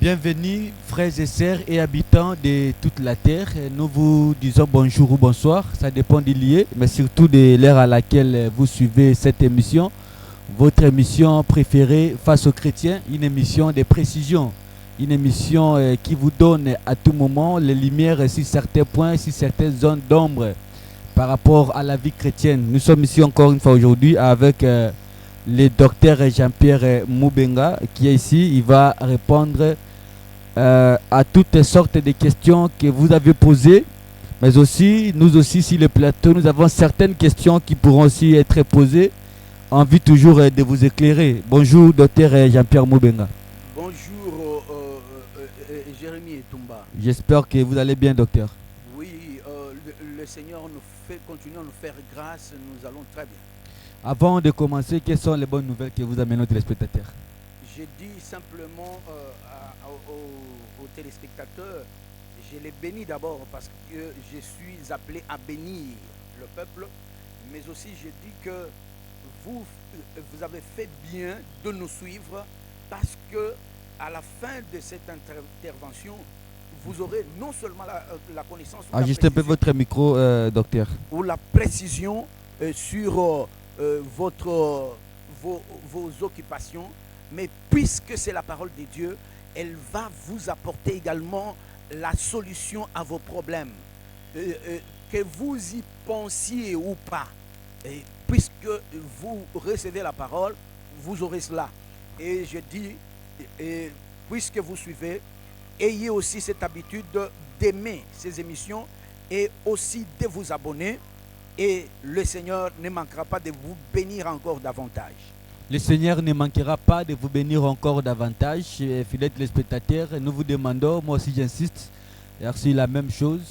Bienvenue, frères et sœurs et habitants de toute la terre. Nous vous disons bonjour ou bonsoir, ça dépend du lieu, mais surtout de l'heure à laquelle vous suivez cette émission. Votre émission préférée face aux chrétiens, une émission de précision, une émission qui vous donne à tout moment les lumières sur certains points, sur certaines zones d'ombre par rapport à la vie chrétienne. Nous sommes ici encore une fois aujourd'hui avec le docteur Jean-Pierre Moubenga qui est ici. Il va répondre à toutes sortes de questions que vous avez posées, mais aussi, nous aussi, sur le plateau, nous avons certaines questions qui pourront aussi être posées. Envie toujours de vous éclairer. Bonjour, docteur Jean-Pierre Moubenga. Bonjour Jérémy Etumba. J'espère que vous allez bien, docteur. Oui, le Seigneur continue à nous faire grâce, nous allons très bien. Avant de commencer, quelles sont les bonnes nouvelles que vous amenez aux téléspectateurs? Je dis simplement aux téléspectateurs, je les bénis d'abord parce que je suis appelé à bénir le peuple, mais aussi je dis que vous avez fait bien de nous suivre parce que à la fin de cette intervention, vous aurez non seulement la connaissance Ajustez un peu votre micro, docteur. ou la précision sur vos occupations, mais puisque c'est la parole de Dieu, elle va vous apporter également la solution à vos problèmes. Que vous y pensiez ou pas, puisque vous recevez la parole, vous aurez cela. Et je dis, puisque vous suivez, ayez aussi cette habitude d'aimer ces émissions et aussi de vous abonner. Et le Seigneur ne manquera pas de vous bénir encore davantage. Le Seigneur ne manquera pas de vous bénir encore davantage. Fidèles téléspectateurs, nous vous demandons, moi aussi j'insiste, c'est la même chose.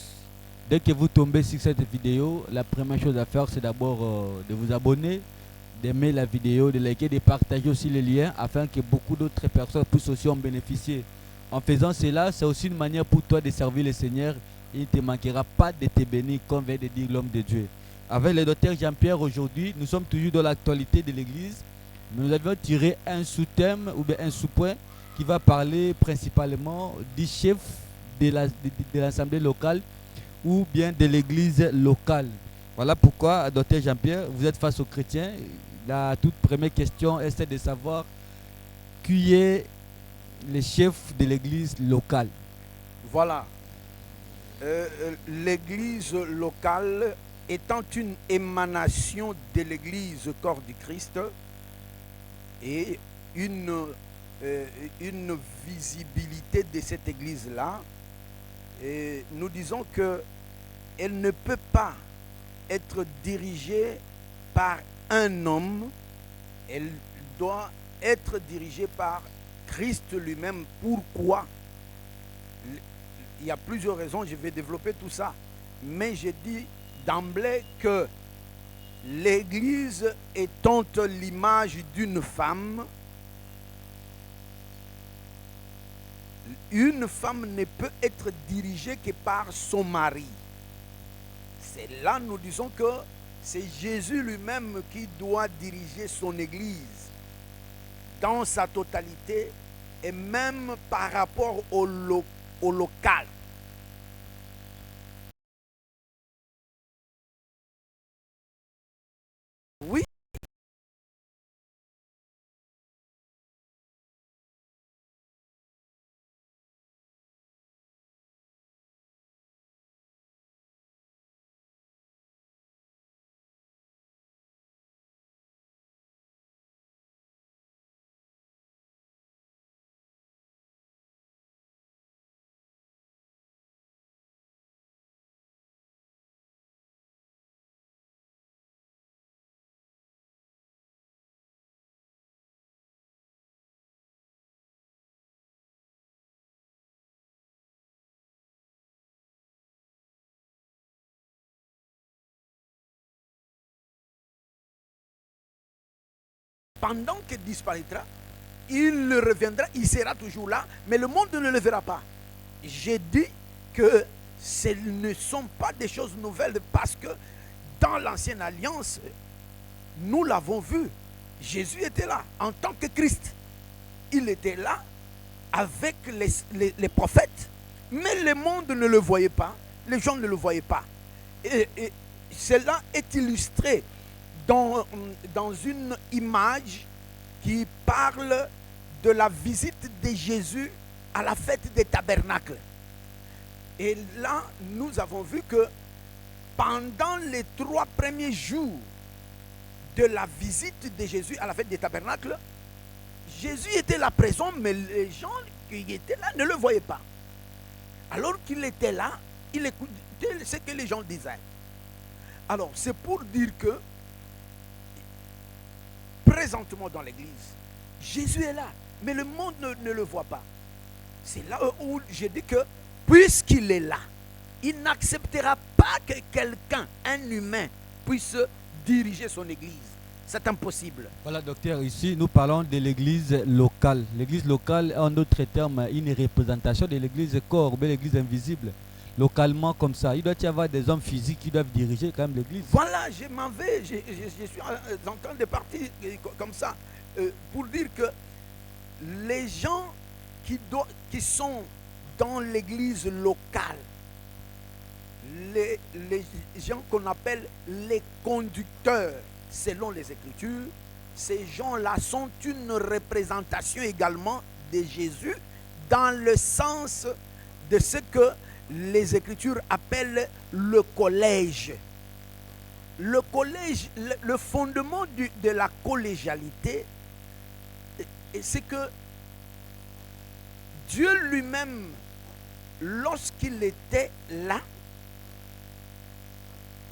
Dès que vous tombez sur cette vidéo, la première chose à faire, c'est d'abord de vous abonner, d'aimer la vidéo, de liker, de partager aussi les liens afin que beaucoup d'autres personnes puissent aussi en bénéficier. En faisant cela, c'est aussi une manière pour toi de servir le Seigneur. Il ne te manquera pas de te bénir, comme vient de dire l'homme de Dieu. Avec le docteur Jean-Pierre, aujourd'hui, nous sommes toujours dans l'actualité de l'Église. Nous avons tiré un sous-thème ou bien un sous-point qui va parler principalement du chef de l'Assemblée locale ou bien de l'Église locale. Voilà pourquoi, docteur Jean-Pierre, vous êtes face aux chrétiens. La toute première question est de savoir qui est le chef de l'Église locale. Voilà. L'Église locale étant une émanation de l'Église corps du Christ et une visibilité de cette Église-là, nous disons qu'elle ne peut pas être dirigée par un homme, elle doit être dirigée par Christ lui-même. Pourquoi? Il y a plusieurs raisons, je vais développer tout ça. Mais je dis d'emblée que l'Église étant l'image d'une femme, une femme ne peut être dirigée que par son mari. C'est là nous disons que c'est Jésus lui-même qui doit diriger son Église dans sa totalité et même par rapport au local. Oui. Pendant qu'il disparaîtra, il reviendra, il sera toujours là, mais le monde ne le verra pas. J'ai dit que ce ne sont pas des choses nouvelles parce que dans l'ancienne alliance, nous l'avons vu. Jésus était là en tant que Christ. Il était là avec les prophètes, mais le monde ne le voyait pas, les gens ne le voyaient pas. Et cela est illustré dans une image qui parle de la visite de Jésus à la fête des tabernacles. Et là, nous avons vu que pendant les 3 premiers jours de la visite de Jésus à la fête des tabernacles, Jésus était là présent, mais les gens qui étaient là ne le voyaient pas. Alors qu'il était là, il écoutait ce que les gens disaient. Alors, c'est pour dire que présentement dans l'église, Jésus est là, mais le monde ne le voit pas. C'est là où j'ai dit que, puisqu'il est là, il n'acceptera pas que quelqu'un, un humain, puisse diriger son église. C'est impossible. Voilà, docteur, ici nous parlons de l'église locale. L'église locale, en d'autres termes, une représentation de l'église corps, ou l'église invisible. Localement, comme ça, il doit y avoir des hommes physiques qui doivent diriger quand même l'église. Voilà, je m'en vais, je suis en train de partir comme ça, pour dire que les gens qui sont dans l'église locale, les gens qu'on appelle les conducteurs, selon les Écritures, ces gens-là sont une représentation également de Jésus dans le sens de ce que les Écritures appellent le collège. Le collège, le fondement de la collégialité, c'est que Dieu lui-même, lorsqu'il était là,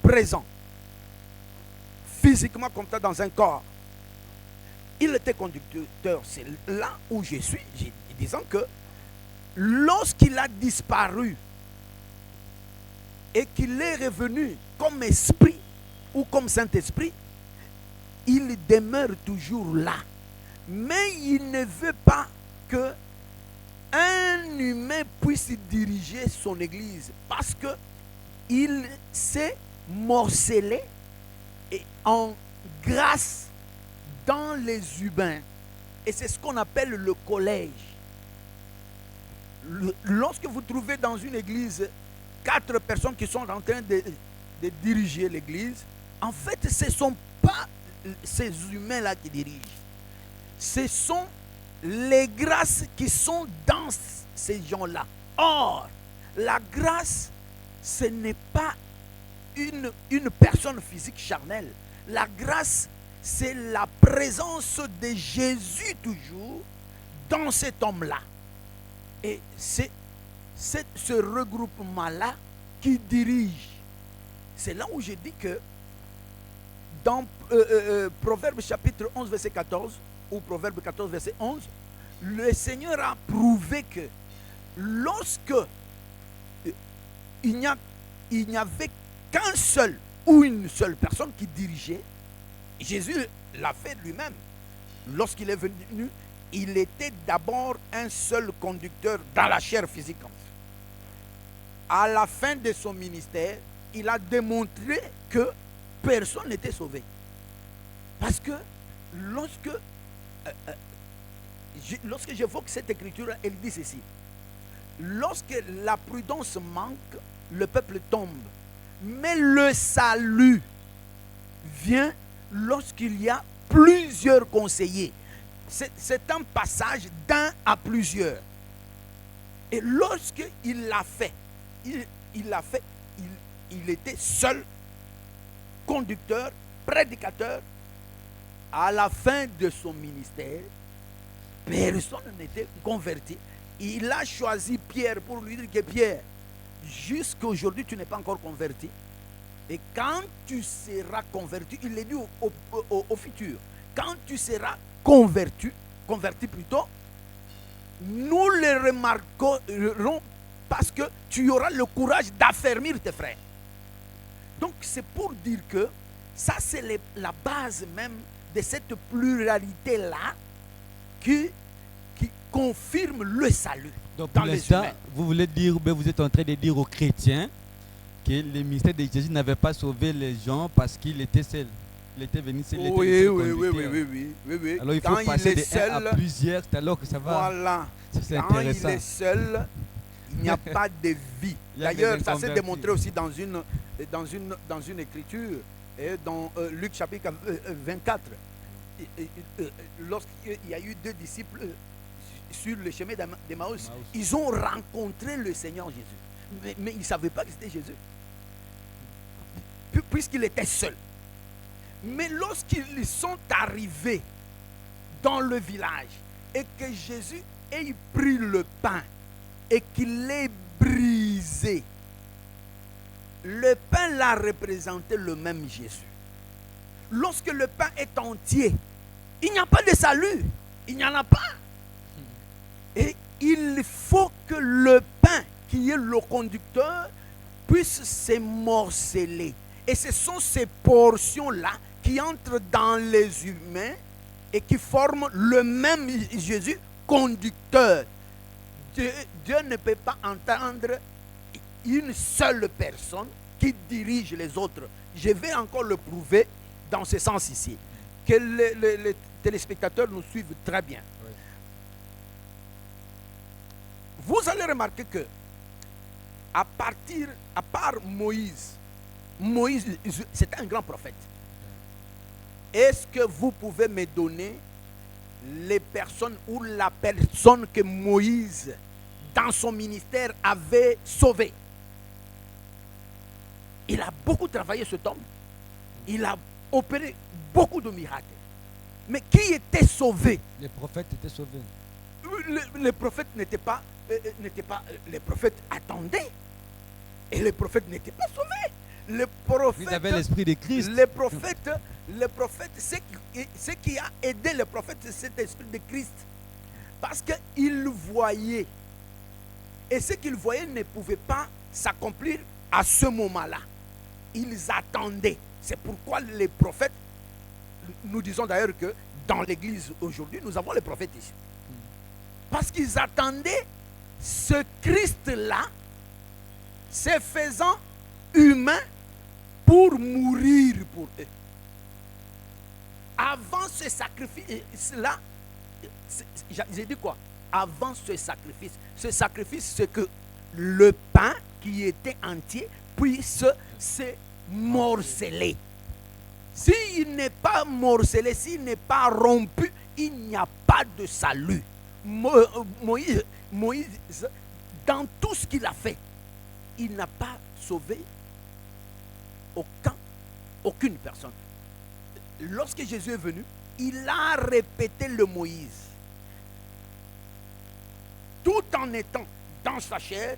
présent, physiquement comme ça dans un corps, il était conducteur. C'est là où je suis, disant que lorsqu'il a disparu et qu'il est revenu comme esprit ou comme Saint-Esprit, il demeure toujours là. Mais il ne veut pas que un humain puisse diriger son église parce que il s'est morcelé et en grâce dans les humains. Et c'est ce qu'on appelle le collège. Lorsque vous trouvez dans une église 4 personnes qui sont en train de diriger l'église, en fait, ce ne sont pas ces humains-là qui dirigent. Ce sont les grâces qui sont dans ces gens-là. Or, la grâce, ce n'est pas une personne physique charnelle. La grâce, c'est la présence de Jésus toujours dans cet homme-là. Et c'est ce regroupement-là qui dirige. C'est là où je dis que dans Proverbe chapitre 11, verset 14, ou Proverbe 14, verset 11, le Seigneur a prouvé que lorsque il n'y avait qu'un seul ou une seule personne qui dirigeait, Jésus l'a fait lui-même. Lorsqu'il est venu, il était d'abord un seul conducteur dans la chair physique. À la fin de son ministère, il a démontré que personne n'était sauvé. Parce que lorsque j'évoque cette écriture, elle dit ceci. Lorsque la prudence manque, le peuple tombe. Mais le salut vient lorsqu'il y a plusieurs conseillers. C'est un passage d'un à plusieurs. Et lorsqu'il l'a fait, il était seul, conducteur, prédicateur. À la fin de son ministère, personne n'était converti. Il a choisi Pierre pour lui dire que Pierre, jusqu'à aujourd'hui, tu n'es pas encore converti. Et quand tu seras converti, il est dit au futur, quand tu seras converti plutôt, nous le remarquerons parce que tu auras le courage d'affermir tes frères. Donc c'est pour dire que ça c'est la base même de cette pluralité-là qui confirme le salut. Donc pour l'instant, vous voulez dire, vous êtes en train de dire aux chrétiens que le ministère de Jésus n'avait pas sauvé les gens parce qu'il était seul. Il était venu, c'est il était Oui, le seul oui, oui, conducteur. oui, oui, oui, oui. Alors il Quand faut il passer est de 1 seul, à plusieurs, c'est alors que ça va. voilà. C'est Quand il intéressant. est seul, il n'y a pas de vie. Il y a D'ailleurs, des ça s'est inconvertis. démontré aussi dans une écriture, et dans Luc chapitre 24. Lorsqu'il y a eu deux disciples sur le chemin d'Emmaüs, ils ont rencontré le Seigneur Jésus. Mais ils ne savaient pas que c'était Jésus, puisqu'il était seul. Mais lorsqu'ils sont arrivés dans le village et que Jésus ait pris le pain et qu'il l'ait brisé, le pain l'a représenté le même Jésus. Lorsque le pain est entier, il n'y a pas de salut. Il n'y en a pas. Et il faut que le pain, qui est le conducteur, puisse s'émorceler. Et ce sont ces portions-là qui entrent dans les humains et qui forment le même Jésus conducteur. Dieu ne peut pas entendre une seule personne qui dirige les autres. Je vais encore le prouver dans ce sens ici. Que les téléspectateurs nous suivent très bien. Oui. Vous allez remarquer que à part Moïse c'était un grand prophète. Est-ce que vous pouvez me donner les personnes ou la personne que Moïse, dans son ministère, avait sauvée? Il a beaucoup travaillé, cet homme. Il a opéré beaucoup de miracles. Mais qui était sauvé? Les prophètes étaient sauvés. Les prophètes n'étaient pas, les prophètes attendaient. Et les prophètes n'étaient pas sauvés. Les prophètes, Ils avaient l'esprit de Christ. les prophètes, ce qui a aidé les prophètes, c'est cet esprit de Christ. Parce qu'ils voyaient. Et ce qu'ils voyaient ne pouvait pas s'accomplir à ce moment-là. Ils attendaient. C'est pourquoi les prophètes, nous disons d'ailleurs que dans l'église aujourd'hui, nous avons les prophètes ici. Parce qu'ils attendaient ce Christ-là, se faisant humain pour mourir pour eux. Avant ce sacrifice-là, j'ai dit quoi? Avant ce sacrifice, c'est que le pain qui était entier puisse se morceler. S'il n'est pas morcelé, s'il n'est pas rompu, il n'y a pas de salut. Moïse, dans tout ce qu'il a fait, il n'a pas sauvé aucune personne. Lorsque Jésus est venu, il a répété le Moïse. Tout en étant dans sa chair,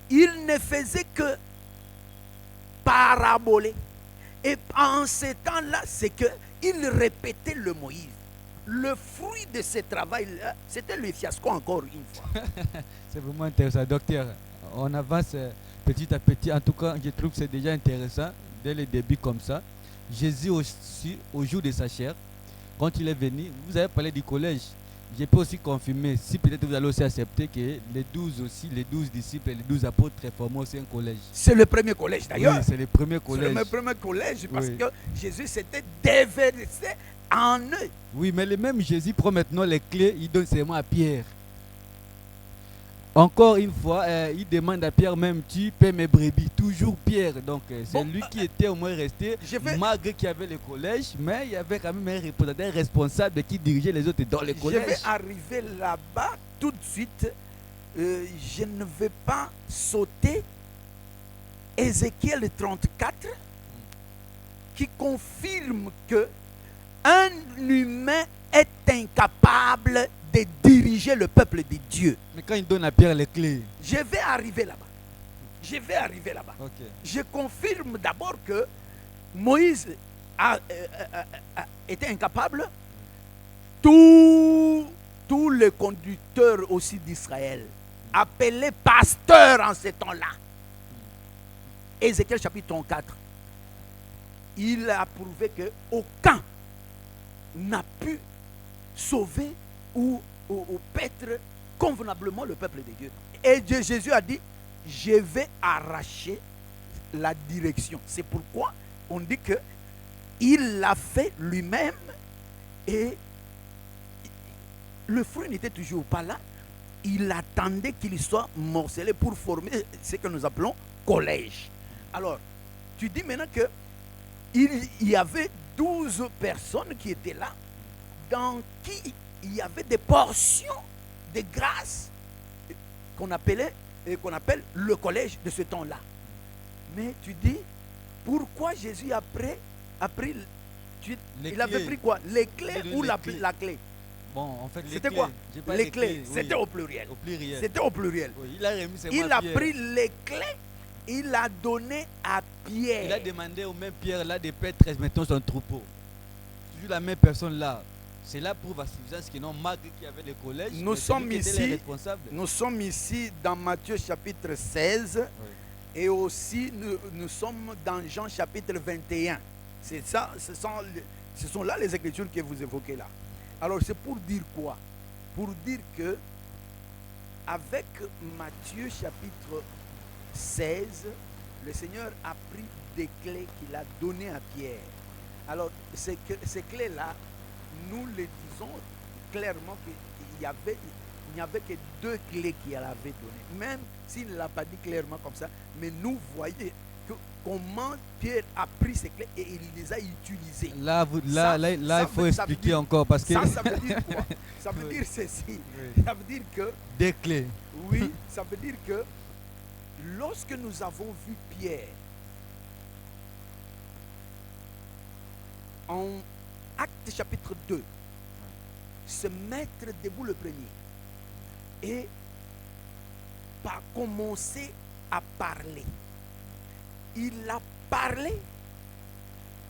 il ne faisait que paraboler. Et en ce temps-là, c'est qu'il répétait le Moïse. Le fruit de ce travail-là, c'était le fiasco encore une fois. C'est vraiment intéressant. Docteur, on avance petit à petit. En tout cas, je trouve que c'est déjà intéressant dès le début comme ça. Jésus aussi, au jour de sa chair, quand il est venu, vous avez parlé du collège. Je peux aussi confirmer, si peut-être vous allez aussi accepter que les 12 disciples et les 12 apôtres forment aussi un collège. C'est le premier collège d'ailleurs. Oui, c'est le premier collège. C'est le premier collège parce Oui. que Jésus s'était déversé en eux. Oui, mais le même Jésus prend maintenant les clés, il donne seulement à Pierre. Encore une fois, il demande à Pierre même, tu paies mes brebis. Toujours Pierre. Donc, c'est Bon, lui qui était au moins resté, malgré qu'il y avait le collège, mais il y avait quand même un représentant responsable qui dirigeait les autres dans le collège. Je vais arriver là-bas tout de suite. Je ne vais pas sauter Ézéchiel 34 qui confirme que un humain est incapable de diriger le peuple de Dieu. Mais quand il donne à Pierre les clés. Je vais arriver là-bas. Okay. Je confirme d'abord que Moïse était incapable. Tous les conducteurs aussi d'Israël, appelés pasteurs en ce temps-là. Ézéchiel chapitre 4. Il a prouvé qu'aucun n'a pu sauver ou paître convenablement le peuple de Dieu. Et Jésus a dit, je vais arracher la direction. C'est pourquoi on dit que il l'a fait lui-même et le fruit n'était toujours pas là. Il attendait qu'il soit morcelé pour former ce que nous appelons collège. Alors, tu dis maintenant que il y avait 12 personnes qui étaient là, dans qui il y avait des portions de grâce qu'on appelle le collège de ce temps-là. Mais tu dis, pourquoi Jésus il avait pris quoi? Les clés ou la clé? Bon, en fait, c'était quoi? Les clés. C'était au pluriel. C'était au pluriel. Oui, il a pris les clés, il a donné à Pierre. Il a demandé au même Pierre là de peut-être mettons son troupeau. Toujours la même personne là. C'est là pour la suffisance que non Marc qui avait le collège. Nous sommes ici dans Matthieu chapitre 16. Oui. Et aussi nous sommes dans Jean chapitre 21. C'est ça, ce sont là les écritures que vous évoquez là. Alors c'est pour dire quoi? Pour dire que avec Matthieu chapitre 16, le Seigneur a pris des clés qu'il a données à Pierre. Alors ces clés-là, nous les disons clairement qu'il n'y avait que 2 clés qu'il avait données. Même s'il ne l'a pas dit clairement comme ça, mais nous voyons comment Pierre a pris ces clés et il les a utilisées. Là, il faut expliquer encore parce que... Ça veut dire quoi? Ça veut dire ceci. Oui. Ça veut dire que... Des clés. Oui, ça veut dire que lorsque nous avons vu Pierre en Actes chapitre 2 se mettre debout le premier et pas commencer à parler. Il a parlé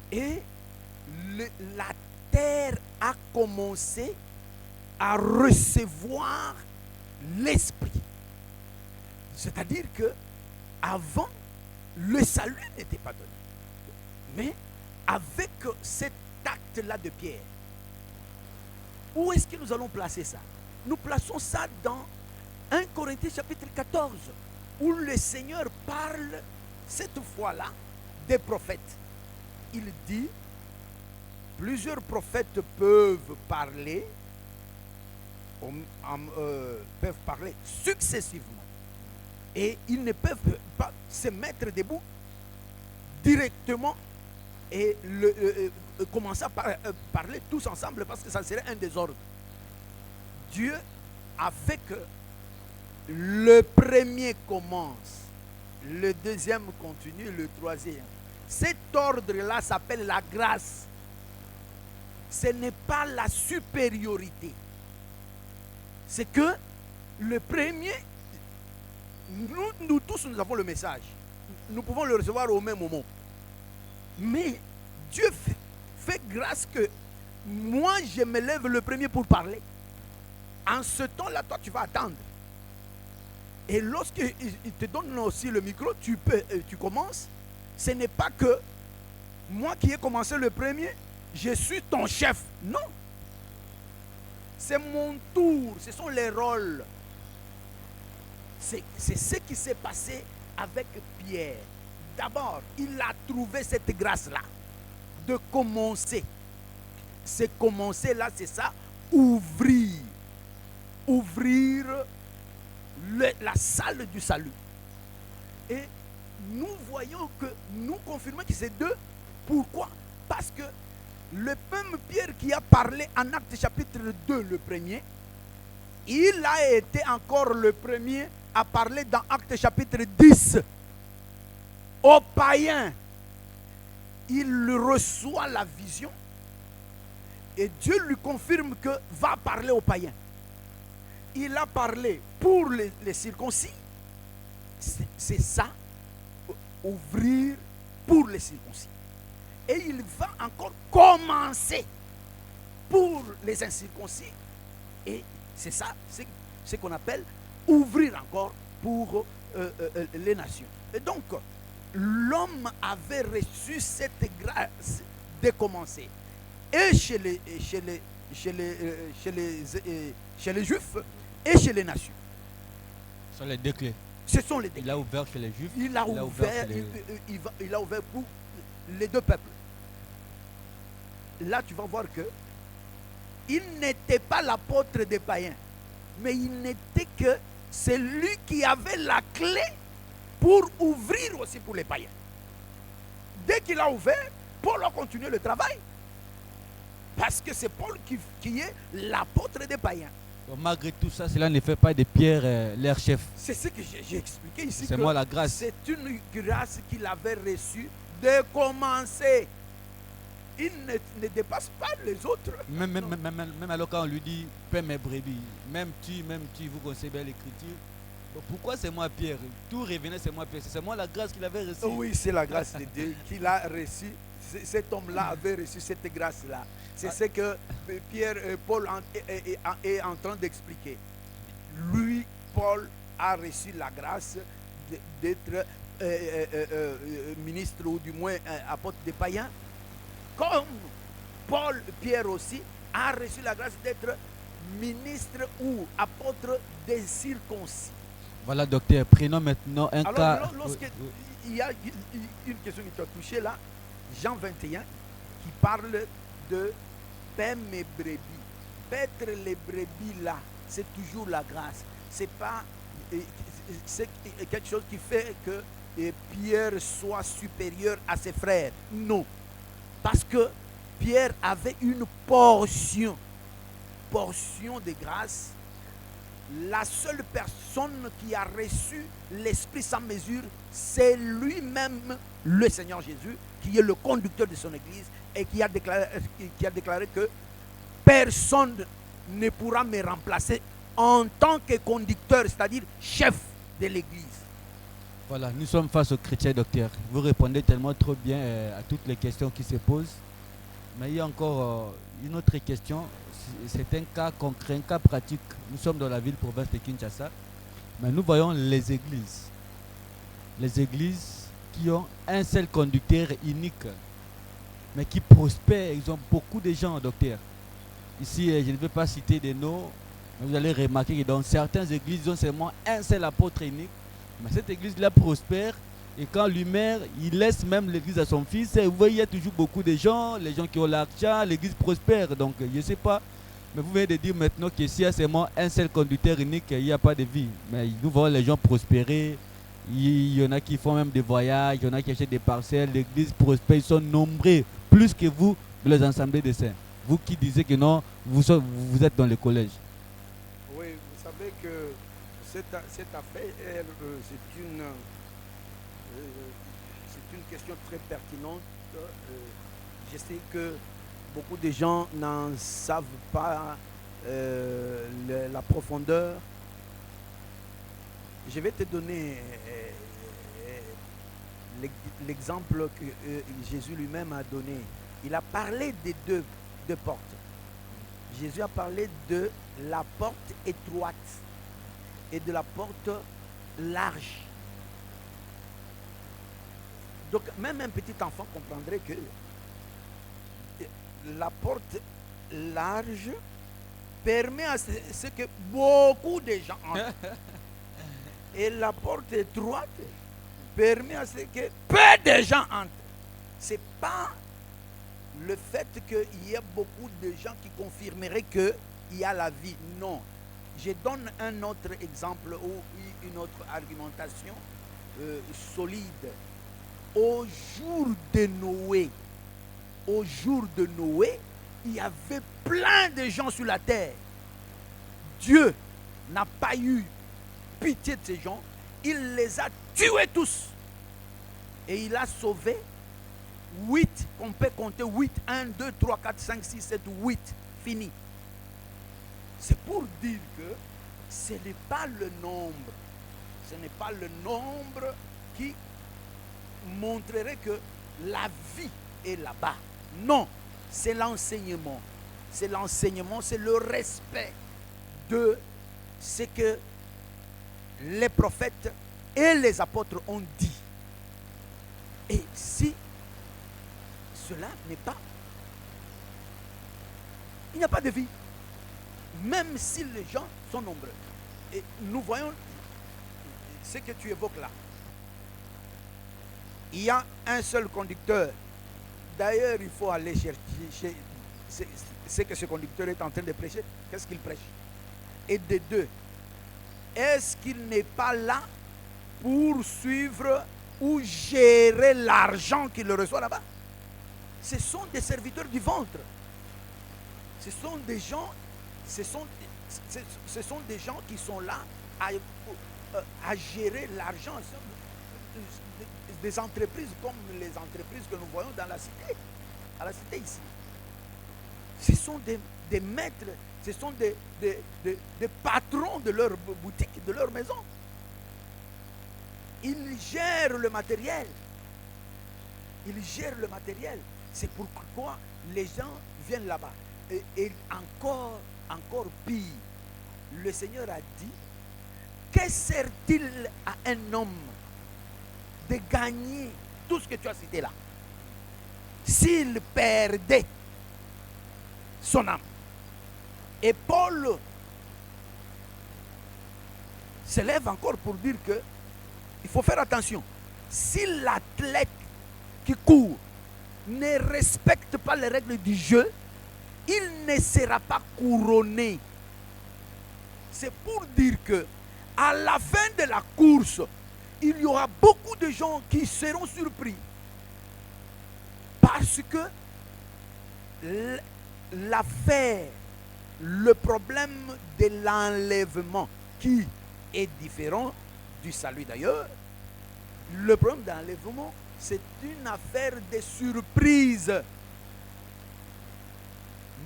et la terre a commencé à recevoir l'esprit. C'est-à-dire que avant, le salut n'était pas donné. Mais avec cet acte-là de Pierre, où est-ce que nous allons placer ça? Nous plaçons ça dans 1 Corinthiens chapitre 14, où le Seigneur parle cette fois-là des prophètes. Il dit, plusieurs prophètes peuvent parler successivement. Et ils ne peuvent pas se mettre debout directement et commencer à parler tous ensemble parce que ça serait un désordre. Dieu a fait que le premier commence, le deuxième continue, le troisième. Cet ordre-là s'appelle la grâce. Ce n'est pas la supériorité. C'est que le premier, nous tous, nous avons le message. Nous pouvons le recevoir au même moment. Mais Dieu fait grâce que moi, je me lève le premier pour parler. En ce temps-là, toi, tu vas attendre. Et lorsqu'il te donne aussi le micro, tu commences. Ce n'est pas que moi qui ai commencé le premier, je suis ton chef. Non. C'est mon tour. Ce sont les rôles. C'est ce qui s'est passé avec Pierre. D'abord, il a trouvé cette grâce-là de commencer. C'est commencer là, c'est ça, ouvrir. Ouvrir la salle du salut. Et nous voyons que, nous confirmons que c'est 2. Pourquoi? Parce que le même Pierre qui a parlé en Actes chapitre 2, le premier, il a été encore le premier à parler dans Actes chapitre 10. Aux païens, il reçoit la vision et Dieu lui confirme que va parler aux païens. Il a parlé pour les circoncis. C'est ça, ouvrir pour les circoncis. Et il va encore commencer pour les incirconcis. Et c'est ça, c'est ce qu'on appelle ouvrir encore pour les nations. Et donc, l'homme avait reçu cette grâce de commencer. Et chez les Juifs et chez les nations. Ce sont les 2 clés. Ce sont les 2 clés. Il a ouvert chez les Juifs. Il a ouvert pour les 2 peuples. là tu vas voir que il n'était pas l'apôtre des païens, mais il n'était que celui qui avait la clé pour ouvrir aussi pour les païens. Dès qu'il a ouvert, Paul a continué le travail. Parce que c'est Paul qui est l'apôtre des païens. Donc, malgré tout ça, cela ne fait pas de Pierre leur chef. C'est ce que j'ai expliqué ici. C'est moi la grâce. C'est une grâce qu'il avait reçue de commencer. Il ne dépasse pas les autres. Même alors quand on lui dit « paie mes brebis », même tu, vous connaissez bien l'écriture. Donc pourquoi c'est moi Pierre? Tout revenait, c'est moi Pierre. C'est moi la grâce qu'il avait reçue. Oui, c'est la grâce de Dieu qu'il a reçue. Cet homme-là avait reçu cette grâce-là. C'est ce que Paul est en train d'expliquer. Lui, Paul, a reçu la grâce d'être ministre ou du moins apôtre des païens. Comme Pierre aussi a reçu la grâce d'être ministre ou apôtre des circoncis. Voilà, docteur, prenons maintenant un cas. Alors, lorsque il y a une question qui t'a touché là, Jean 21, qui parle de paître mes brebis. Paître les brebis là, c'est toujours la grâce. C'est pas c'est quelque chose qui fait que Pierre soit supérieur à ses frères. Non. Parce que Pierre avait une portion de grâce. La seule personne qui a reçu l'Esprit sans mesure, c'est lui-même, le Seigneur Jésus, qui est le conducteur de son Église et qui a déclaré que personne ne pourra me remplacer en tant que conducteur, c'est-à-dire chef de l'Église. Voilà, nous sommes face aux chrétiens, docteur. Vous répondez tellement trop bien à toutes les questions qui se posent. Mais il y a encore une autre question. C'est un cas concret, un cas pratique. Nous sommes dans la ville province de Kinshasa. Mais nous voyons les églises. Les églises qui ont un seul conducteur unique, mais qui prospèrent. Ils ont beaucoup de gens, docteur. Ici, je ne vais pas citer des noms. Mais vous allez remarquer que dans certaines églises, ils ont seulement un seul apôtre unique. Mais cette église-là prospère. Et quand lui meurt, il laisse même l'église à son fils. Et vous voyez, il y a toujours beaucoup de gens, les gens qui ont l'argent, l'église prospère. Donc, je ne sais pas. Mais vous venez de dire maintenant que s'il y a seulement un seul conducteur unique, il n'y a pas de vie. Mais nous voyons les gens prospérer. Il y en a qui font même des voyages, il y en a qui achètent des parcelles. L'église prospère, ils sont nombreux, plus que vous, de les assemblées de saints. Vous qui disiez que non, vous êtes dans le collège. Oui, vous savez que cette affaire, c'est une question très pertinente. Je sais que beaucoup de gens n'en savent pas la profondeur. Je vais te donner l'exemple que Jésus lui-même a donné. Il a parlé des deux portes. Jésus a parlé de la porte étroite et de la porte large. Donc même un petit enfant comprendrait que la porte large permet à ce que beaucoup de gens entrent. Et la porte étroite permet à ce que peu de gens entrent. Ce n'est pas le fait qu'il y ait beaucoup de gens qui confirmeraient qu'il y a la vie. Non. Je donne un autre exemple ou une autre argumentation solide. Au jour de Noé, il y avait plein de gens sur la terre. Dieu n'a pas eu pitié de ces gens. Il les a tués tous. Et il a sauvé 8, on peut compter 8, 1, 2, 3, 4, 5, 6, 7, 8, fini. C'est pour dire que ce n'est pas le nombre. Ce n'est pas le nombre qui montrerait que la vie est là-bas. Non, c'est l'enseignement. C'est l'enseignement, c'est le respect de ce que les prophètes et les apôtres ont dit. Et si cela n'est pas, il n'y a pas de vie. Même si les gens sont nombreux. Et nous voyons ce que tu évoques là. Il y a un seul conducteur D'ailleurs, il faut aller chercher ce que ce conducteur est en train de prêcher. Qu'est-ce qu'il prêche? Et de deux, est-ce qu'il n'est pas là pour suivre ou gérer l'argent qu'il reçoit là-bas? Ce sont des serviteurs du ventre. Ce sont des gens, ce sont des gens qui sont là à gérer l'argent. Des entreprises comme les entreprises que nous voyons dans la cité, à la cité ici. Ce sont des maîtres, ce sont des patrons de leur boutique, de leur maison. Ils gèrent le matériel. Ils gèrent le matériel. C'est pourquoi les gens viennent là-bas. Et encore pire, le Seigneur a dit, que sert-il à un homme de gagner tout ce que tu as cité là, s'il perdait son âme? Et Paul se lève encore pour dire que il faut faire attention. Si l'athlète qui court ne respecte pas les règles du jeu, il ne sera pas couronné. C'est pour dire que à la fin de la course, il y aura beaucoup de gens qui seront surpris. Parce que l'affaire, le problème de l'enlèvement, qui est différent du salut d'ailleurs, le problème de l'enlèvement, c'est une affaire de surprise.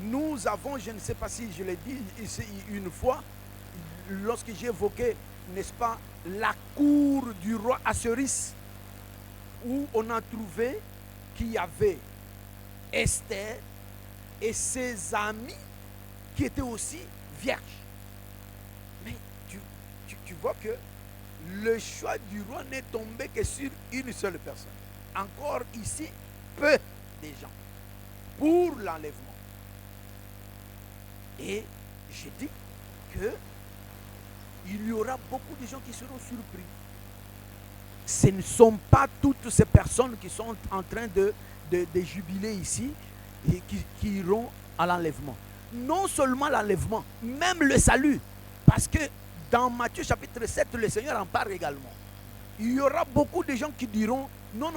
Nous avons, je ne sais pas si je l'ai dit ici une fois, lorsque j'ai évoqué, n'est-ce pas, la cour du roi Assuérus, où on a trouvé qu'il y avait Esther et ses amis qui étaient aussi vierges. Mais tu vois que le choix du roi n'est tombé que sur une seule personne. Encore ici, peu de gens pour l'enlèvement. Et je dis que il y aura beaucoup de gens qui seront surpris. Ce ne sont pas toutes ces personnes qui sont en train de jubiler ici et qui iront à l'enlèvement. Non seulement l'enlèvement, même le salut. Parce que dans Matthieu chapitre 7, le Seigneur en parle également. Il y aura beaucoup de gens qui diront, non,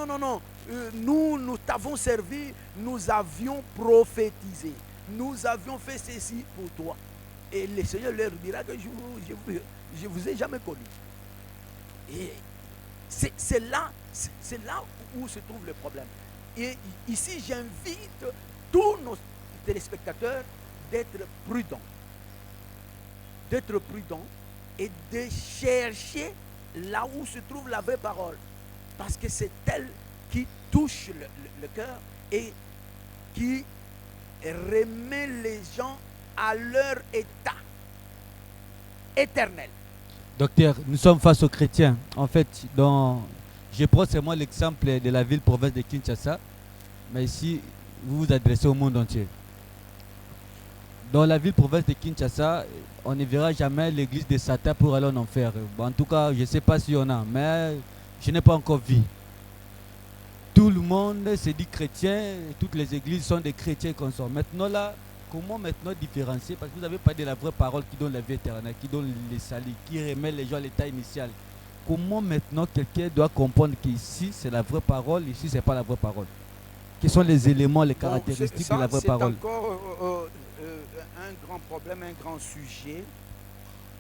nous t'avons servi, nous avions prophétisé, nous avions fait ceci pour toi. Et le Seigneur leur dira que je vous ai jamais connu. Et c'est là où se trouve le problème. Et ici, j'invite tous nos téléspectateurs d'être prudents. D'être prudents et de chercher là où se trouve la vraie parole. Parce que c'est elle qui touche le cœur et qui remet les gens à leur état éternel. Docteur, nous sommes face aux chrétiens. En fait, je prends seulement l'exemple de la ville-province de Kinshasa, mais ici, vous vous adressez au monde entier. Dans la ville-province de Kinshasa, on ne verra jamais l'église de Satan pour aller en enfer. Bon, en tout cas, je ne sais pas s'il y en a, mais je n'ai pas encore vu. Tout le monde se dit chrétien, toutes les églises sont des chrétiens qu'on sort. Maintenant là, comment maintenant différencier? Parce que vous n'avez pas de la vraie parole qui donne la vie éternelle, qui donne les salut, qui remet les gens à l'état initial. Comment maintenant quelqu'un doit comprendre qu'ici c'est la vraie parole, ici c'est pas la vraie parole? Quels sont les éléments, les caractéristiques de la vraie parole? C'est encore un grand problème, un grand sujet,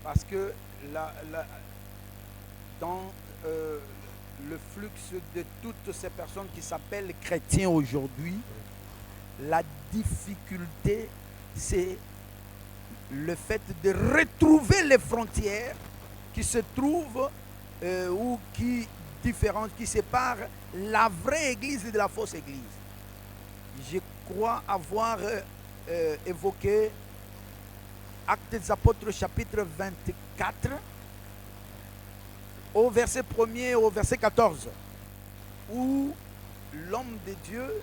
parce que dans le flux de toutes ces personnes qui s'appellent chrétiens aujourd'hui, la difficulté, c'est le fait de retrouver les frontières qui se trouvent ou qui séparent la vraie église de la fausse église. Je crois avoir évoqué Actes des Apôtres chapitre 24 au verset 1er au verset 14, où l'homme de Dieu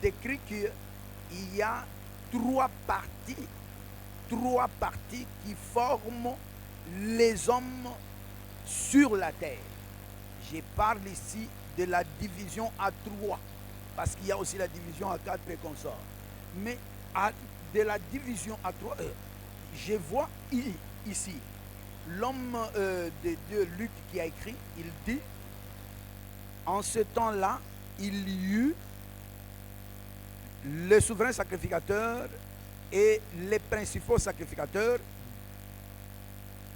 décrit qu'il y a trois parties qui forment les hommes sur la terre. Je parle ici de la division à trois. parce qu'il y a aussi la division à 4 et consorts. Mais de la division à 3, je vois ici l'homme de Dieu, Luc, qui a écrit, il dit, en ce temps-là, il y eut le souverain sacrificateur et les principaux sacrificateurs.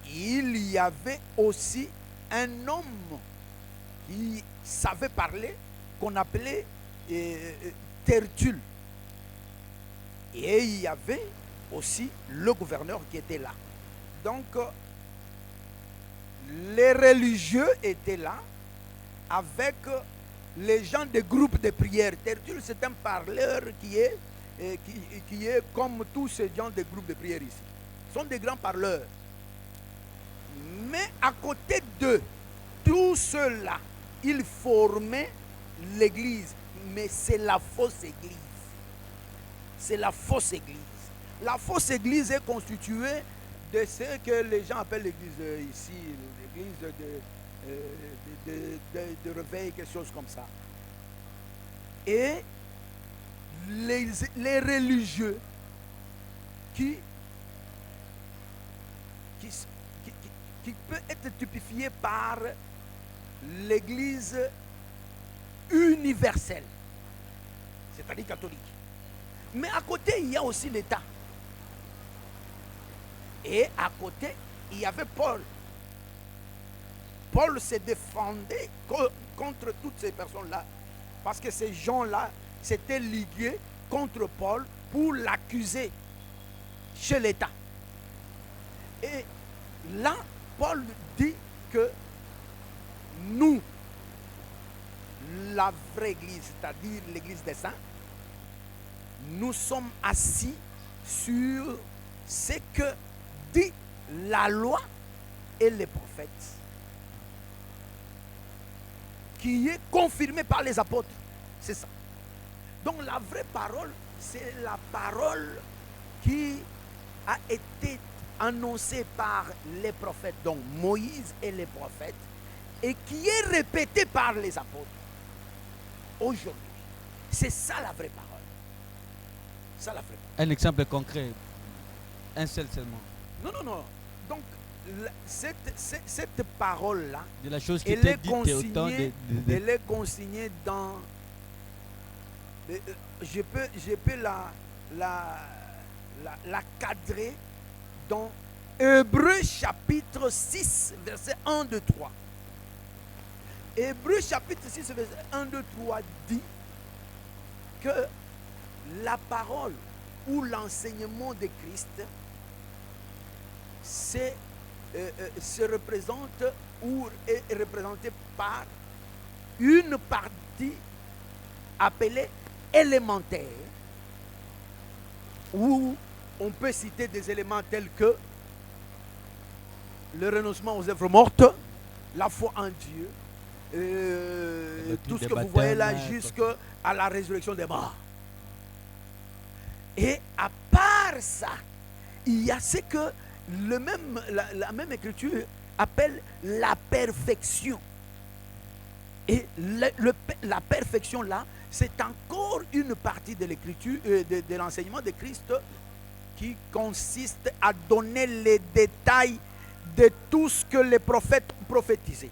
Il y avait aussi un homme qui savait parler, qu'on appelait Tertulle. Et il y avait aussi le gouverneur qui était là. Donc, les religieux étaient là avec les gens des groupes de prière. Tertulle, c'est un parleur qui est comme tous ces gens des groupes de prière ici. Ce sont des grands parleurs. Mais à côté d'eux, tout cela, ils formaient l'église. Mais c'est la fausse église. C'est la fausse église. La fausse église est constituée de ce que les gens appellent l'église ici, l'église de réveil, quelque chose comme ça. Et les religieux qui peut être typifié par l'église universelle, c'est-à-dire catholique. Mais à côté, il y a aussi l'État. Et à côté, il y avait Paul. Paul se défendait contre toutes ces personnes-là. Parce que ces gens-là s'étaient ligués contre Paul pour l'accuser chez l'État. Et là, Paul dit que nous, la vraie église, c'est-à-dire l'église des saints, nous sommes assis sur ce que dit la loi et les prophètes, qui est confirmé par les apôtres. C'est ça. Donc la vraie parole, c'est la parole qui a été annoncée par les prophètes, donc Moïse et les prophètes, et qui est répétée par les apôtres aujourd'hui. C'est ça la vraie parole. Ça la vraie parole. Un exemple concret, un seul seulement. Non. Donc, cette parole-là, De la chose qui elle était est dite autant elle est consignée dans... je peux la cadrer dans Hébreux chapitre 6, verset 1, 2, 3. Hébreux chapitre 6, verset 1, 2, 3 dit que la parole ou l'enseignement de Christ se représente ou est représenté par une partie appelée élémentaire, où on peut citer des éléments tels que le renoncement aux œuvres mortes, la foi en Dieu, tout ce que vous voyez là jusqu'à la résurrection des morts. Et à part ça, il y a ce que la même écriture appelle la perfection. Et la perfection là, c'est encore une partie de l'écriture, de l'enseignement de Christ, qui consiste à donner les détails de tout ce que les prophètes ont prophétisé.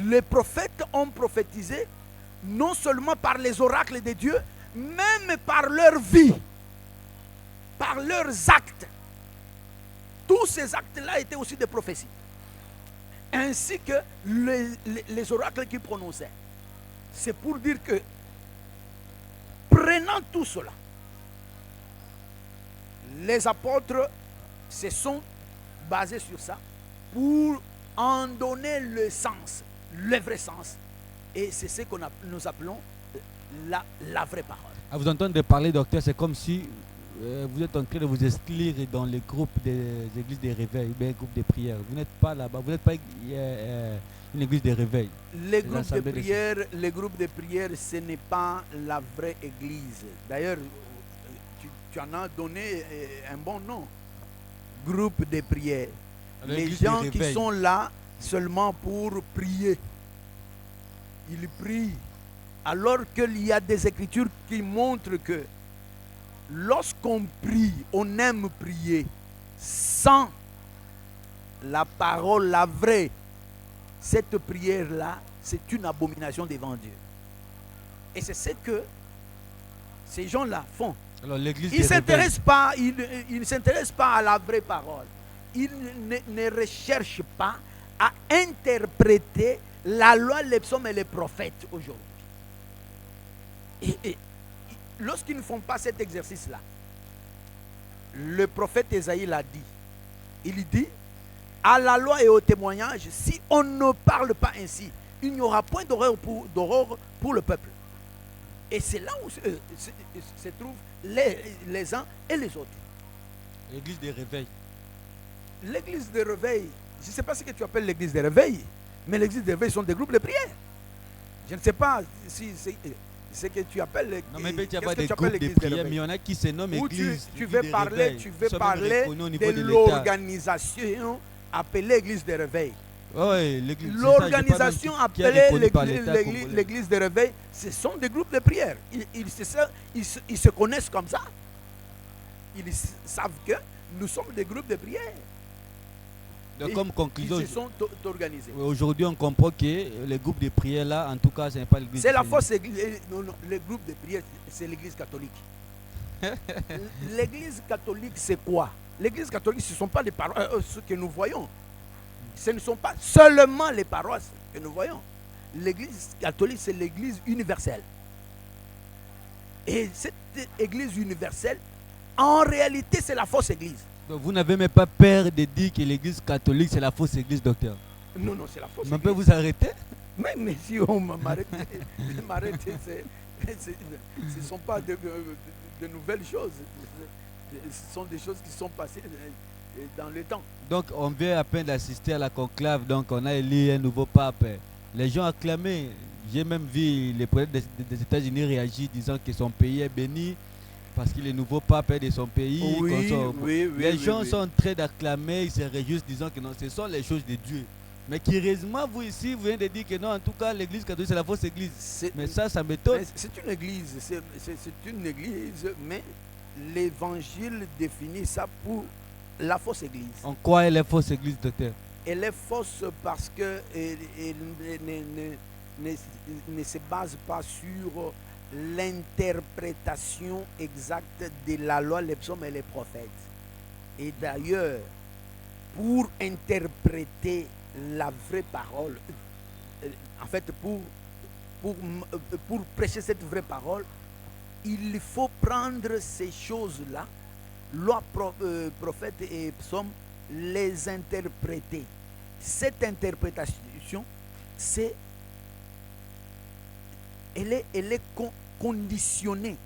Les prophètes ont prophétisé non seulement par les oracles de Dieu, même par leur vie, par leurs actes. Tous ces actes-là étaient aussi des prophéties. Ainsi que les oracles qu'ils prononçaient. C'est pour dire que, prenant tout cela, les apôtres se sont basés sur ça pour en donner le sens, le vrai sens. Et c'est ce que nous appelons la vraie parole. À vous entendre parler, docteur, c'est comme si vous êtes en train de vous exclure dans les groupes des églises de réveil, ou bien les groupes de prière. Vous n'êtes pas là-bas, vous n'êtes pas une église de réveil. Les groupes de prière, ce n'est pas la vraie église. D'ailleurs, tu en as donné un bon nom. Groupe de prière. Les gens qui sont là seulement pour prier. Ils prient Alors qu'il y a des écritures qui montrent que lorsqu'on prie, on aime prier sans la parole, la vraie, cette prière-là, c'est une abomination devant Dieu. Et c'est ce que ces gens-là font. Alors l'église Ils des s'intéressent pas, ils ne s'intéressent pas à la vraie parole. Ils ne recherchent pas à interpréter la loi, les psaumes et les prophètes aujourd'hui. Et lorsqu'ils ne font pas cet exercice-là, le prophète Ésaïe l'a dit. Il dit, à la loi et au témoignage, si on ne parle pas ainsi, il n'y aura point d'horreur pour le peuple. Et c'est là où se trouvent les uns et les autres. l'église des réveils. L'église de réveil, je ne sais pas ce que tu appelles l'église de réveil, mais l'église de réveil sont des groupes de prière. Je ne sais pas si c'est ce que tu appelles. Non, mais il y a pas qu'est-ce que des tu appelles groupes de l'église de prière, mais réveil? il y en a qui se nomment Où église. tu veux parler, de l'organisation appelée l'église de réveil. Oui, l'église. L'organisation appelée l'église de réveil, ce sont des groupes de prière. Ils se connaissent comme ça. Ils savent que nous sommes des groupes de prière. Donc, comme conclusion, ils se sont organisés. aujourd'hui, on comprend que les groupes de prière là, en tout cas, ce n'est pas l'église. C'est la fausse église. Non, les groupes de prière, c'est l'église catholique. L'église catholique, c'est quoi? L'église catholique, ce ne sont pas les paroisses que nous voyons. Ce ne sont pas seulement les paroisses que nous voyons. L'église catholique, c'est l'église universelle. Et cette église universelle, en réalité, c'est la fausse église. Donc, vous n'avez même pas peur de dire que l'église catholique, c'est la fausse église, docteur? Non, non, c'est la fausse On église. peut vous arrêter? Mais si on m'arrête, ce ne sont pas de nouvelles choses. Ce sont des choses qui sont passées dans le temps. Donc, on vient à peine d'assister à la conclave. Donc, on a élu un nouveau pape. Les gens acclamaient. J'ai même vu les présidents des États-Unis réagir disant que son pays est béni parce qu'il est nouveau pape de son pays. Les gens sont en train d'acclamer, ils se réjouissent disant que non, ce sont les choses de Dieu. Mais curieusement, vous ici, vous venez de dire que non, en tout cas, l'église catholique, c'est la fausse église. Mais ça m'étonne. C'est une église, mais l'évangile définit ça pour la fausse église. En quoi elle est fausse église, docteur? Elle est fausse parce qu'elle ne se base pas sur l'interprétation exacte de la loi, les psaumes et les prophètes. Et d'ailleurs, pour interpréter la vraie parole, en fait, pour prêcher cette vraie parole, il faut prendre ces choses-là, loi, prophète et psaume, les interpréter. Cette interprétation, elle est conditionnée.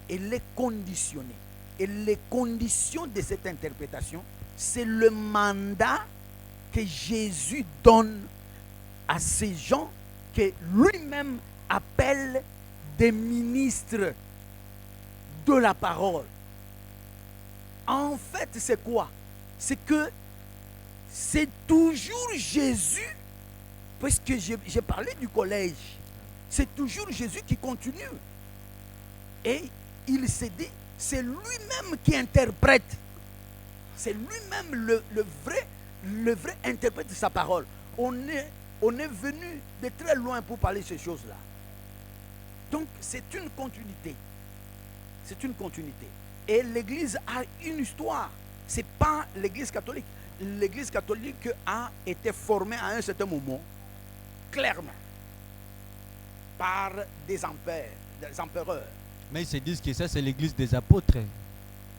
Elle est conditionnée. Et les conditions de cette interprétation, c'est le mandat que Jésus donne à ces gens que lui-même appelle des ministres de la parole. En fait, c'est quoi? C'est que c'est toujours Jésus, parce que j'ai parlé du collège, c'est toujours Jésus qui continue. Et il s'est dit, c'est lui-même qui interprète. C'est lui-même le vrai interprète de sa parole. On est venu de très loin pour parler de ces choses-là. Donc, c'est une continuité. C'est une continuité. Et l'Église a une histoire. Ce n'est pas l'Église catholique. L'Église catholique a été formée à un certain moment, clairement, par des empereurs. Mais ils se disent que ça, c'est l'Église des apôtres.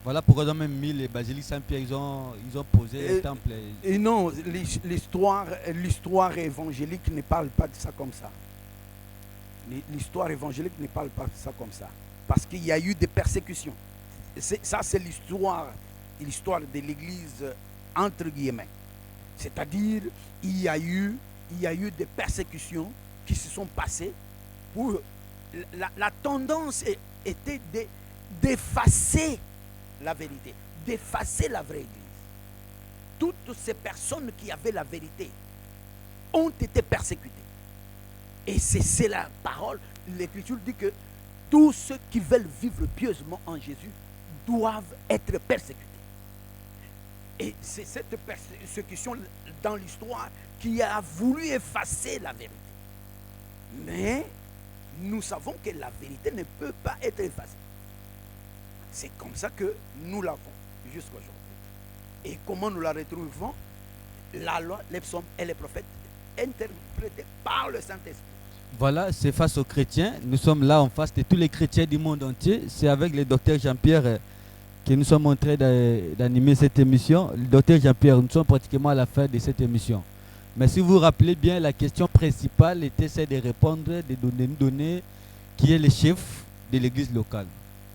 Voilà pourquoi ils ont même mis les basiliques Saint-Pierre, ils ont posé les temples. Et non, l'histoire évangélique ne parle pas de ça comme ça. L'histoire évangélique ne parle pas de ça comme ça. Parce qu'il y a eu des persécutions. Ça, c'est l'histoire de l'Église, entre guillemets. C'est-à-dire, il y a eu des persécutions qui se sont passées pour... La tendance était d'effacer la vérité, d'effacer la vraie Église. Toutes ces personnes qui avaient la vérité ont été persécutées. Et c'est la parole l'Écriture dit que tous ceux qui veulent vivre pieusement en Jésus doivent être persécutés. Et c'est cette persécution dans l'histoire qui a voulu effacer la vérité. Mais nous savons que la vérité ne peut pas être effacée. C'est comme ça que nous l'avons jusqu'à aujourd'hui. Et comment nous la retrouvons? La loi, les psaumes et les prophètes interprétés par le Saint-Esprit. Voilà, c'est face aux chrétiens. Nous sommes là en face de tous les chrétiens du monde entier. C'est avec le docteur Jean-Pierre que nous sommes en train d'animer cette émission. Le docteur Jean-Pierre, nous sommes pratiquement à la fin de cette émission. Mais si vous vous rappelez bien, la question principale était celle de répondre, de nous donner qui est le chef de l'église locale.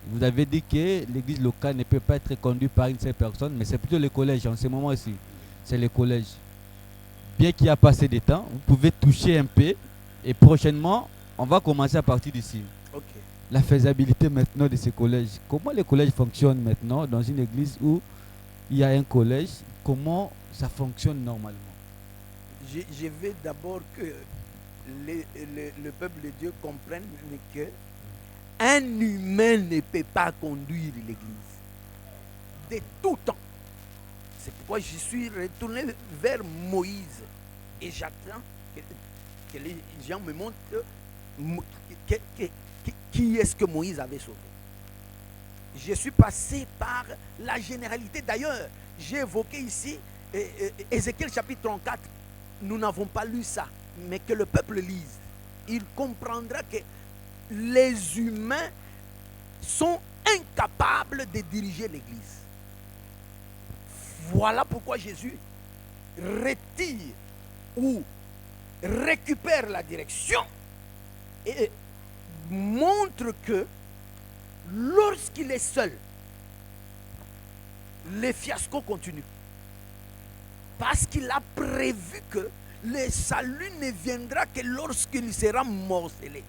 Vous avez dit que l'église locale ne peut pas être conduite par une seule personne, mais c'est plutôt le collège en ce moment-ci. C'est le collège. Bien qu'il y a passé de temps, vous pouvez toucher un peu. Et prochainement, on va commencer à partir d'ici. Ok. La faisabilité maintenant de ces collèges. Comment les collèges fonctionnent maintenant dans une église où il y a un collège? Comment ça fonctionne normalement? Je veux d'abord que le peuple de Dieu comprenne que un humain ne peut pas conduire l'église de tout temps. C'est pourquoi je suis retourné vers Moïse et j'attends que les gens me montrent qui est-ce que Moïse avait sauvé. Je suis passé par la généralité. D'ailleurs, j'ai évoqué ici Ézéchiel chapitre 34. Nous n'avons pas lu ça, mais que le peuple lise. Il comprendra que les humains sont incapables de diriger l'église. Voilà pourquoi Jésus retire ou récupère la direction et montre que lorsqu'il est seul, les fiascos continuent. Parce qu'il a prévu que le salut ne viendra que lorsqu'il sera morcelé.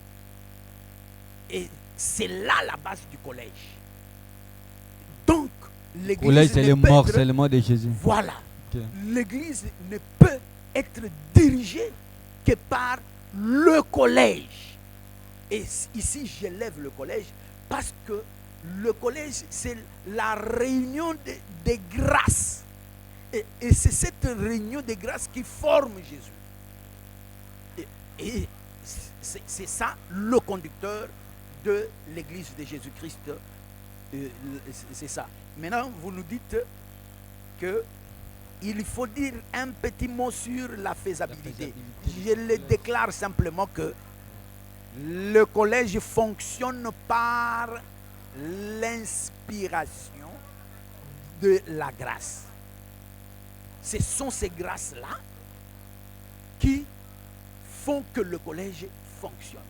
Et c'est là la base du collège. Donc, l'église Collège, c'est le morcellement de Jésus. Voilà. Okay. L'église ne peut être dirigée que par le collège. Et ici, j'élève le collège parce que le collège, c'est la réunion des grâces. Et c'est cette réunion des grâces qui forme Jésus. Et c'est ça le conducteur de l'église de Jésus-Christ. C'est ça. Maintenant, vous nous dites que il faut dire un petit mot sur la faisabilité. Je le déclare simplement que le collège fonctionne par l'inspiration de la grâce. Ce sont ces grâces-là qui font que le collège fonctionne.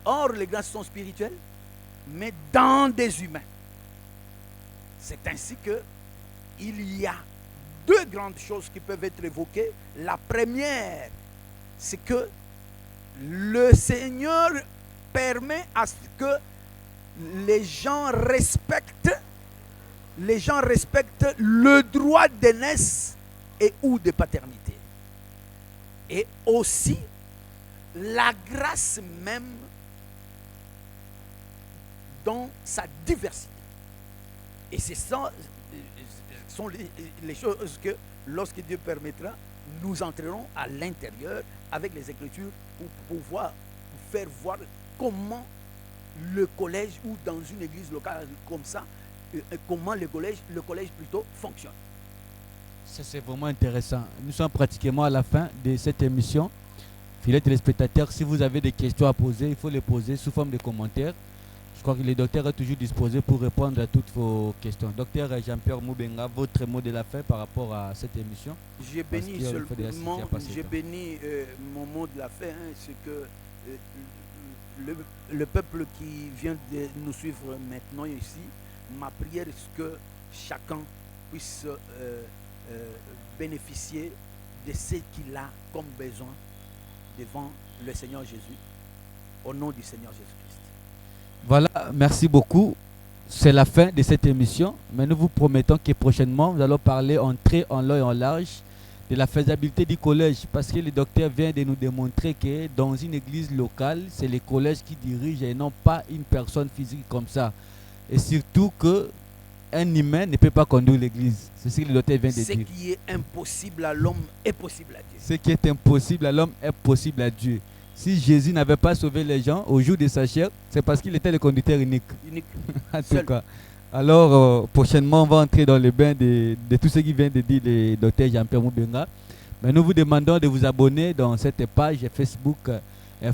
Or, les grâces sont spirituelles, mais dans des humains. C'est ainsi que il y a deux grandes choses qui peuvent être évoquées. La première, c'est que le Seigneur permet à ce que les gens respectent le droit d'aînesse et ou de paternité. Et aussi la grâce même dans sa diversité. Et c'est ça sont les choses que, lorsque Dieu permettra, nous entrerons à l'intérieur avec les Écritures pour pouvoir faire voir comment le collège ou dans une église locale comme ça, comment le collège plutôt fonctionne. Ça, c'est vraiment intéressant. Nous sommes pratiquement à la fin de cette émission. Fidèles téléspectateurs, si vous avez des questions à poser, il faut les poser sous forme de commentaires. Je crois que le docteur est toujours disposé pour répondre à toutes vos questions. Docteur Jean-Pierre Moubenga, votre mot de la fin par rapport à cette émission? J'ai béni seulement, mon mot de la fin, c'est que le peuple qui vient de nous suivre maintenant ici, ma prière est que chacun puisse bénéficier de ce qu'il a comme besoin devant le Seigneur Jésus, au nom du Seigneur Jésus-Christ. Voilà, merci beaucoup. C'est la fin de cette émission, mais nous vous promettons que prochainement, nous allons parler en long et en large de la faisabilité du collège, parce que le docteur vient de nous démontrer que dans une église locale, c'est le collège qui dirige et non pas une personne physique comme ça. Et surtout que un humain ne peut pas conduire l'église. C'est ce que le docteur vient de dire. Ce qui est impossible à l'homme est possible à Dieu. Ce qui est impossible à l'homme est possible à Dieu. Si Jésus n'avait pas sauvé les gens au jour de sa chair, c'est parce qu'il était le conducteur unique. En tout cas. Alors, prochainement, on va entrer dans le bain de tout ce qui vient de dire le docteur Jean-Pierre Moubenga. Mais nous vous demandons de vous abonner dans cette page Facebook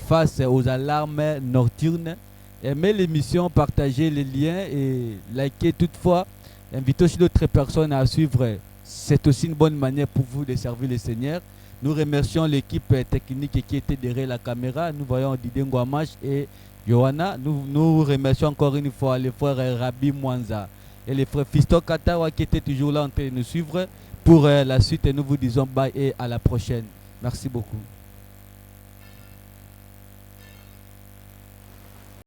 face aux alarmes nocturnes. Aimez l'émission, partagez les liens et likez toutefois. Invitez aussi d'autres personnes à suivre. C'est aussi une bonne manière pour vous de servir le Seigneur. Nous remercions l'équipe technique qui était derrière la caméra. Nous voyons Didier Ngouamache et Johanna. Nous remercions encore une fois les frères Rabi Mwanza et les frères Fisto Katawa qui étaient toujours là en train de nous suivre pour la suite. Et nous vous disons bye et à la prochaine. Merci beaucoup.